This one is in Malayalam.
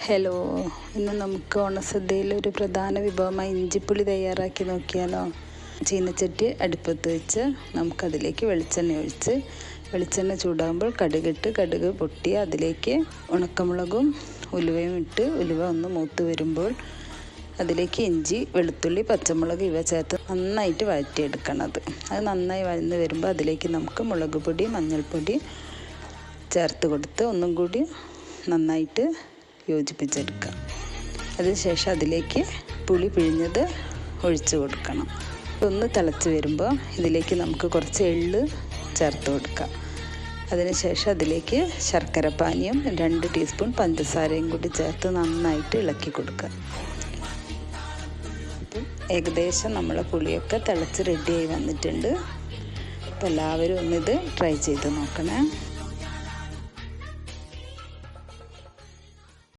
ഹലോ, ഇന്ന് നമുക്ക് ഓണസദ്യയിൽ ഒരു പ്രധാന വിഭവമായി ഇഞ്ചിപ്പുളി തയ്യാറാക്കി നോക്കിയാലോ. ചീനച്ചട്ടി അടുപ്പത്ത് വെച്ച് നമുക്കതിലേക്ക് വെളിച്ചെണ്ണ ഒഴിച്ച് വെളിച്ചെണ്ണ ചൂടാകുമ്പോൾ കടുക് പൊട്ടി അതിലേക്ക് ഉണക്കമുളകും ഉലുവയും ഇട്ട് ഉലുവ ഒന്ന് മൂത്ത് വരുമ്പോൾ അതിലേക്ക് ഇഞ്ചി, വെളുത്തുള്ളി, പച്ചമുളക് ഇവ ചേർത്ത് നന്നായിട്ട് വഴറ്റിയെടുക്കണത്. അത് നന്നായി വഴന്ന് വരുമ്പോൾ അതിലേക്ക് നമുക്ക് മുളക് പൊടി, മഞ്ഞൾപ്പൊടി ചേർത്ത് കൊടുത്ത് ഒന്നും കൂടി നന്നായിട്ട് യോജിപ്പിച്ചെടുക്കാം. അതിനുശേഷം അതിലേക്ക് പുളി പിഴിഞ്ഞത് ഒഴിച്ച് കൊടുക്കണം. ഒന്ന് തിളച്ച് വരുമ്പോൾ ഇതിലേക്ക് നമുക്ക് കുറച്ച് എള്ള് ചേർത്ത് കൊടുക്കാം. അതിനുശേഷം അതിലേക്ക് ശർക്കര പാനിയും 2 ടീസ്പൂൺ പഞ്ചസാരയും കൂടി ചേർത്ത് നന്നായിട്ട് ഇളക്കി കൊടുക്കുക. ഏകദേശം നമ്മളെ പുളിയൊക്കെ തിളച്ച് റെഡിയായി വന്നിട്ടുണ്ട്. അപ്പോൾ എല്ലാവരും ഒന്നിത് ട്രൈ ചെയ്ത് നോക്കണേ.